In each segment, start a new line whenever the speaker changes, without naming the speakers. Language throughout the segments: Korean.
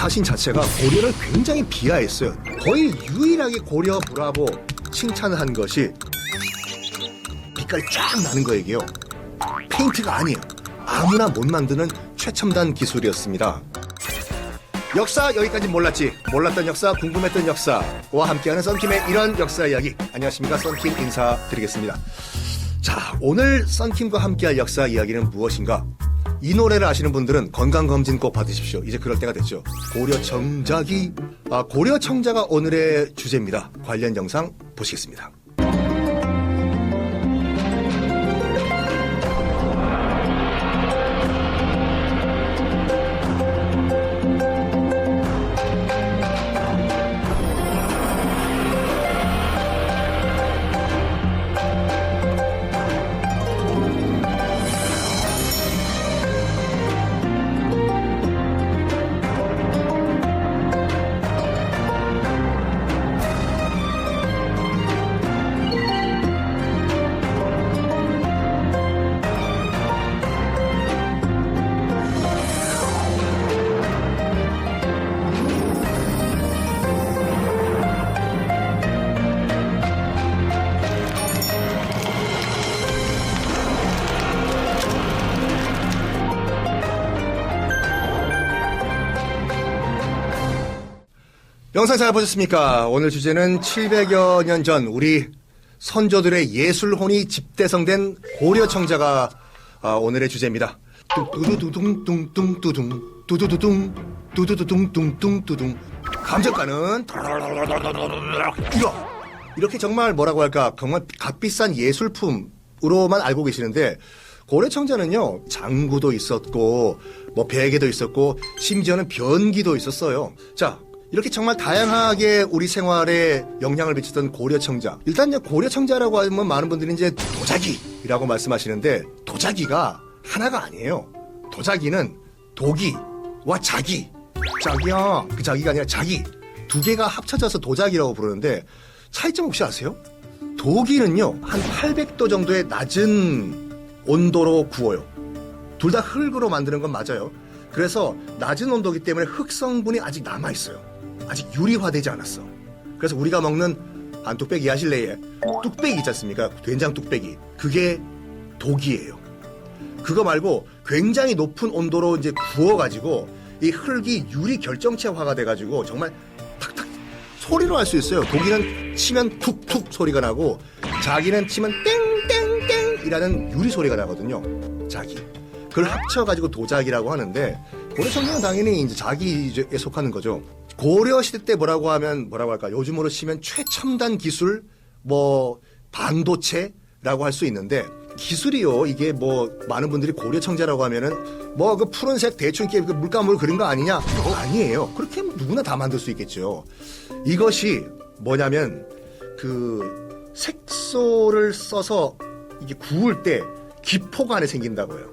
사신 자체가 고려를 굉장히 비하했어요. 거의 유일하게 고려 브라보 칭찬을 한 것이 빛깔이 쫙 나는 거예요. 페인트가 아니에요. 아무나 못 만드는 최첨단 기술이었습니다. 역사 여기까지 몰랐지. 몰랐던 역사, 궁금했던 역사와 함께하는 썬킴의 이런 역사 이야기. 안녕하십니까, 썬킴 인사드리겠습니다. 자, 오늘 썬킴과 함께할 역사 이야기는 무엇인가? 이 노래를 아시는 분들은 건강검진 꼭 받으십시오. 이제 그럴 때가 됐죠. 고려청자가 오늘의 주제입니다. 관련 영상 보시겠습니다. 영상 잘 보셨습니까? 오늘 주제는 700여 년 전 우리 선조들의 예술혼이 집대성된 고려청자가 오늘의 주제입니다. 뚜두두둥뚱뚱뚜둥 두두두둥 두두두둥뚱뚱뚜둥 감정가는 이렇게 정말 뭐라고 할까, 정말 값비싼 예술품으로만 알고 계시는데, 고려청자는요 장구도 있었고 뭐 베개도 있었고 심지어는 변기도 있었어요. 자, 이렇게 정말 다양하게 우리 생활에 영향을 미쳤던 고려청자. 일단 고려청자라고 하면 많은 분들이 이제 도자기라고 말씀하시는데, 도자기가 하나가 아니에요. 도자기는 도기와 자기. 자기야, 그 자기가 아니라 자기. 두 개가 합쳐져서 도자기라고 부르는데, 차이점 혹시 아세요? 도기는요 한 800도 정도의 낮은 온도로 구워요. 둘 다 흙으로 만드는 건 맞아요. 그래서 낮은 온도이기 때문에 흙 성분이 아직 남아있어요. 아직 유리화되지 않았어. 그래서 우리가 먹는 반뚝배기 하실래에 뚝배기 있지 않습니까? 된장 뚝배기. 그게 독이에요. 그거 말고 굉장히 높은 온도로 이제 구워가지고 이 흙이 유리 결정체화가 돼가지고 정말 탁탁 소리로 할 수 있어요. 독이는 치면 툭툭 소리가 나고, 자기는 치면 땡땡땡이라는 유리 소리가 나거든요. 자기. 그걸 합쳐가지고 도자기라고 하는데, 고려청자는 당연히 이제 자기에 속하는 거죠. 고려 시대 때 뭐라고 할까, 요즘으로 치면 최첨단 기술, 뭐 반도체라고 할 수 있는데, 기술이요, 이게 뭐 많은 분들이 고려청자라고 하면은 뭐 그 푸른색 대충 이렇게 물감으로 그린 거 아니냐? 아니에요. 그렇게 하면 누구나 다 만들 수 있겠죠. 이것이 뭐냐면 그 색소를 써서 이게 구울 때 기포가 안에 생긴다고 해요.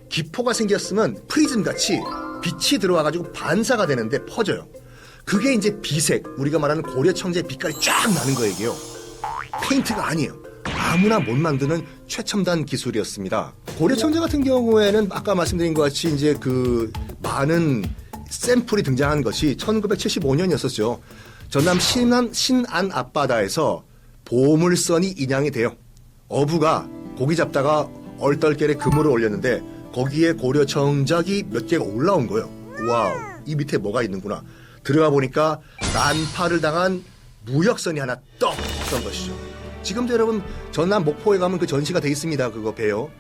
기포가 생겼으면 프리즘 같이 빛이 들어와가지고 반사가 되는데 퍼져요. 그게 이제 비색, 우리가 말하는 고려청자의 빛깔이 쫙 나는 거예요. 페인트가 아니에요. 아무나 못 만드는 최첨단 기술이었습니다. 고려청자 같은 경우에는 아까 말씀드린 것 같이 이제 그 많은 샘플이 등장한 것이 1975년이었었죠. 전남 신안 앞바다에서 보물선이 인양이 돼요. 어부가 고기 잡다가 얼떨결에 그물을 올렸는데 거기에 고려청자기 몇 개가 올라온 거예요. 와우, 이 밑에 뭐가 있는구나. 들어가 보니까 난파를 당한 무역선이 하나 떡 선 것이죠. 지금도 여러분 전남 목포에 가면 그 전시가 돼 있습니다. 그거 배요.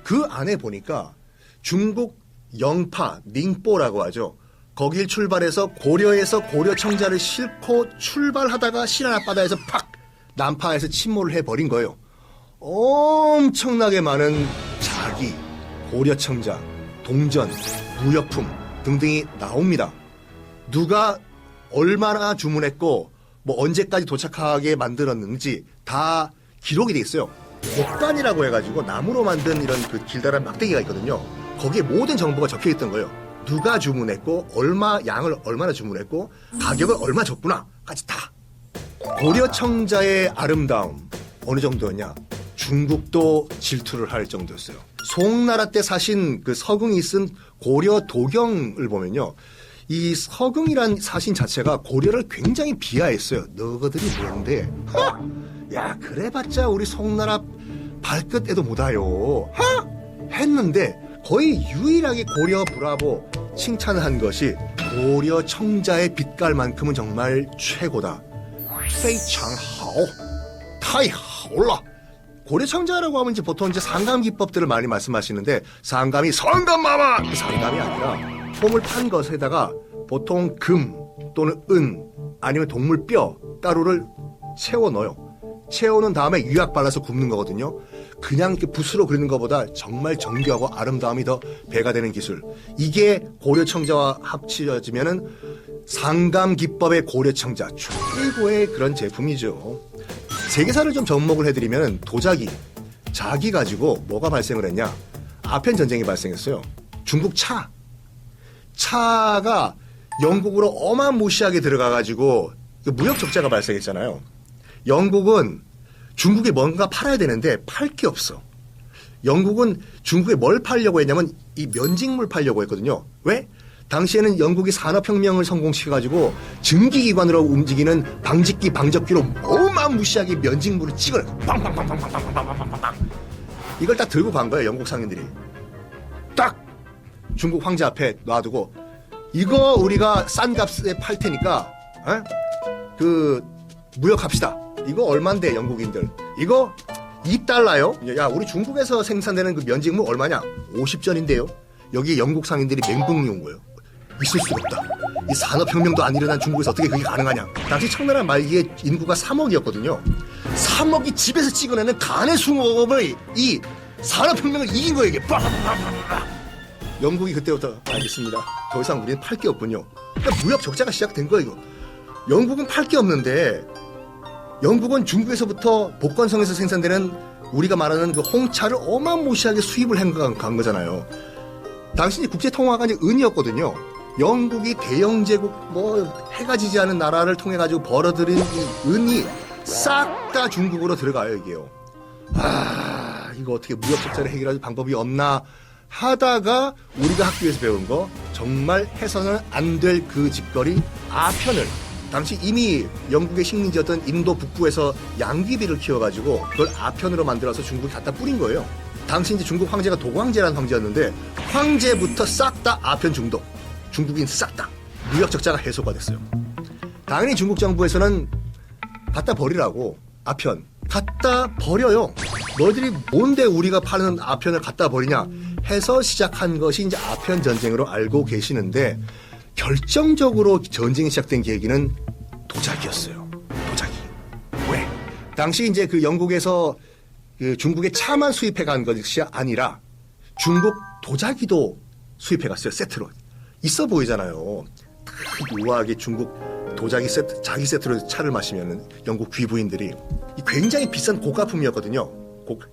그 안에 보니까 중국 영파, 닝뽀라고 하죠. 거길 출발해서 고려에서 고려청자를 싣고 출발하다가 신안 앞바다에서 팍 난파해서 침몰을 해버린 거예요. 엄청나게 많은 자기, 고려청자, 동전, 무역품 등등이 나옵니다. 누가 얼마나 주문했고 뭐 언제까지 도착하게 만들었는지 다 기록이 돼 있어요. 목관이라고 해가지고 나무로 만든 이런 그 길다란 막대기가 있거든요. 거기에 모든 정보가 적혀 있던 거예요. 누가 주문했고 양을 얼마나 주문했고 가격을 얼마 줬구나까지 다. 고려청자의 아름다움 어느 정도였냐? 중국도 질투를 할 정도였어요. 송나라 때 사신 그 서궁이 쓴 고려 도경을 보면요, 이 서경이란 사신 자체가 고려를 굉장히 비하했어요. 너희들이 뭔데? 야 그래봤자 우리 송나라 발끝에도 못와요. 했는데 거의 유일하게 고려 브라보 칭찬을 한 것이 고려 청자의 빛깔만큼은 정말 최고다. 非常好, 太好了. 고려 청자라고 하면 이제 보통 이제 상감 기법들을 많이 말씀하시는데 상감이 성감마마 상감이 아니라 폼을 판 것에다가 보통 금 또는 은 아니면 동물 뼈 가루를 채워 넣어요. 채워놓은 다음에 유약 발라서 굽는 거거든요. 그냥 이렇게 붓으로 그리는 것보다 정말 정교하고 아름다움이 더 배가 되는 기술. 이게 고려 청자와 합쳐지면은 상감 기법의 고려 청자 최고의 그런 제품이죠. 세계사를 좀 접목을 해드리면 도자기, 자기 가지고 뭐가 발생을 했냐? 아편 전쟁이 발생했어요. 중국 차가 영국으로 어마무시하게 들어가가지고 무역 적자가 발생했잖아요. 영국은 중국에 뭔가 팔아야 되는데 팔 게 없어. 영국은 중국에 뭘 팔려고 했냐면 이 면직물 팔려고 했거든요. 왜? 당시에는 영국이 산업혁명을 성공시켜가지고 증기기관으로 움직이는 방직기, 방적기로 어마무시하게 면직물을 찍어요. 빵빵빵빵빵빵빵빵빵빵. 이걸 딱 들고 간 거예요, 영국 상인들이. 딱 중국 황제 앞에 놔두고 이거 우리가 싼 값에 팔 테니까 그 무역합시다. 이거 얼만데 영국인들? 이거 $2요? 야 우리 중국에서 생산되는 그 면직물 얼마냐? 50전인데요. 여기 영국 상인들이 맹붕이 온 거예요. 있을 수가 없다. 이 산업혁명도 안 일어난 중국에서 어떻게 그게 가능하냐. 당시 청나라 말기에 인구가 3억이었거든요. 3억이 집에서 찍어내는 간의 숭어업의 이 산업혁명을 이긴 거예요. 이게 영국이 그때부터 알겠습니다. 더 이상 우리는 팔 게 없군요. 그러니까 무역 적자가 시작된 거예요. 이거. 영국은 팔 게 없는데 영국은 중국에서부터 복건성에서 생산되는 우리가 말하는 그 홍차를 어마무시하게 수입을 한 거잖아요. 당시 국제통화가 은이었거든요. 영국이 대영제국 해가 지지 않은 나라를 통해 가지고 벌어들인 이 은이 싹 다 중국으로 들어가요. 이게요. 이거 어떻게 무역 적자를 해결할 방법이 없나 하다가 우리가 학교에서 배운 거 정말 해서는 안 될 그 짓거리 아편을 당시 이미 영국의 식민지였던 인도 북부에서 양귀비를 키워가지고 그걸 아편으로 만들어서 중국에 갖다 뿌린 거예요. 당시 이제 중국 황제가 도광제라는 황제였는데 황제부터 싹 다 아편 중독. 중국인 싹 다 무역 적자가 해소가 됐어요. 당연히 중국 정부에서는 갖다 버리라고 아편 갖다 버려요. 너희들이 뭔데 우리가 파는 아편을 갖다 버리냐 해서 시작한 것이 이제 아편 전쟁으로 알고 계시는데 결정적으로 전쟁이 시작된 계기는 도자기였어요. 도자기. 왜? 당시 이제 그 영국에서 그 중국의 차만 수입해 간 것이 아니라 중국 도자기도 수입해 갔어요. 세트로. 있어 보이잖아요. 우아하게 중국 도자기 세트, 자기 세트로 차를 마시면은 영국 귀부인들이 굉장히 비싼 고가품이었거든요.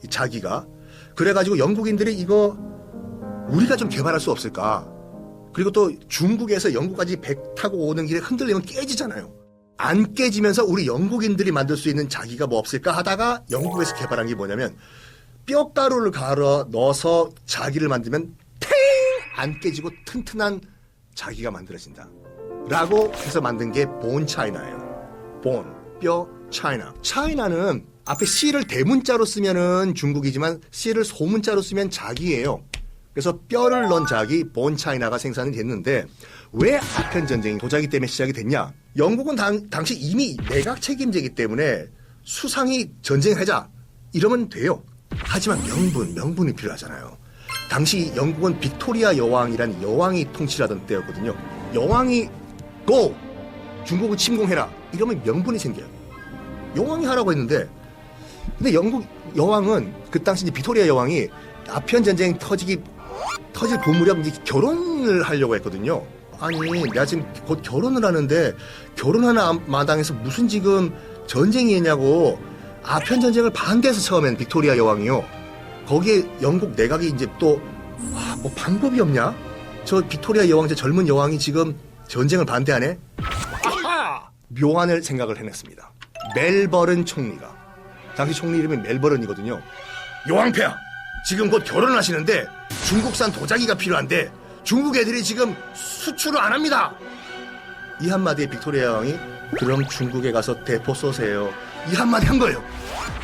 자기가. 그래가지고 영국인들이 이거 우리가 좀 개발할 수 없을까? 그리고 또 중국에서 영국까지 배 타고 오는 길에 흔들리면 깨지잖아요. 안 깨지면서 우리 영국인들이 만들 수 있는 자기가 뭐 없을까 하다가 영국에서 개발한 게 뭐냐면 뼈가루를 갈아 넣어서 자기를 만들면 탱! 안 깨지고 튼튼한 자기가 만들어진다. 라고 해서 만든 게 본 차이나예요. 본, 뼈, 차이나. 차이나는 앞에 C를 대문자로 쓰면은 중국이지만 C를 소문자로 쓰면 자기예요. 그래서 뼈를 넣은 자기, 본 차이나가 생산이 됐는데 왜 아편 전쟁이 도자기 때문에 시작이 됐냐? 영국은 당시 이미 내각 책임제이기 때문에 수상이 전쟁하자 이러면 돼요. 하지만 명분이 필요하잖아요. 당시 영국은 빅토리아 여왕이란 여왕이 통치하던 때였거든요. 여왕이 고! 중국을 침공해라. 이러면 명분이 생겨요. 여왕이 하라고 했는데 근데 영국 여왕은 그 당시 이제 빅토리아 여왕이 아편 전쟁 터질 그 무렵 이제 결혼을 하려고 했거든요. 아니 내가 지금 곧 결혼을 하는데 결혼하는 마당에서 무슨 지금 전쟁이 있냐고 아편 전쟁을 반대해서 처음엔 빅토리아 여왕이요. 거기에 영국 내각이 이제 또 뭐 방법이 없냐? 저 빅토리아 여왕 저 젊은 여왕이 지금 전쟁을 반대하네? 아하! 묘안을 생각을 해냈습니다. 멜버른 총리가 당시 총리 이름이 멜버른이거든요. 여왕폐하 지금 곧 결혼을 하시는데 중국산 도자기가 필요한데 중국 애들이 지금 수출을 안 합니다. 이 한마디에 빅토리아 왕이 그럼 중국에 가서 대포 쏘세요. 이 한마디 한 거예요.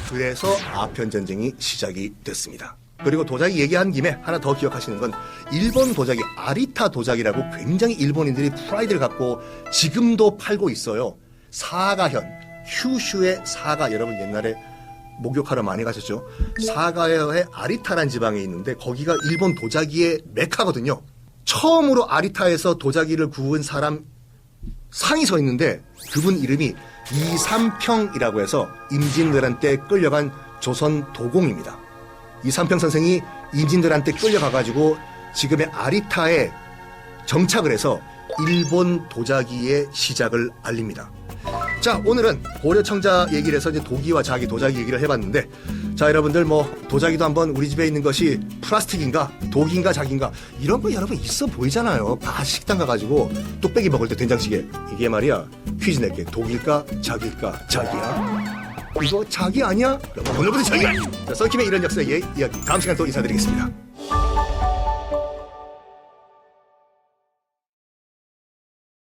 그래서 아편 전쟁이 시작이 됐습니다. 그리고 도자기 얘기한 김에 하나 더 기억하시는 건 일본 도자기 아리타 도자기라고 굉장히 일본인들이 프라이드를 갖고 지금도 팔고 있어요. 사가현, 큐슈의 사가, 여러분 옛날에 목욕하러 많이 가셨죠? 사가현의 아리타란 지방에 있는데 거기가 일본 도자기의 메카거든요. 처음으로 아리타에서 도자기를 구운 사람 상이 서 있는데 그분 이름이 이삼평이라고 해서 임진왜란 끌려간 조선 도공입니다. 이삼평 선생이 임진왜란 끌려가가지고 지금의 아리타에 정착을 해서 일본 도자기의 시작을 알립니다. 자, 오늘은 고려청자 얘기를 해서 이제 도기와 자기, 도자기 얘기를 해봤는데, 자, 여러분들 뭐 도자기도 한번 우리 집에 있는 것이 플라스틱인가, 독인가, 자기인가 이런 거 여러분 있어 보이잖아요. 다 식당 가가지고 뚝배기 먹을 때 된장찌개 이게 말이야 퀴즈 낼게. 독일까, 자기일까, 자기야. 이거 자기 아니야? 오늘부터 자기야. 자, 썬킴의 이런 역사의 이야기 다음 시간 또 인사드리겠습니다.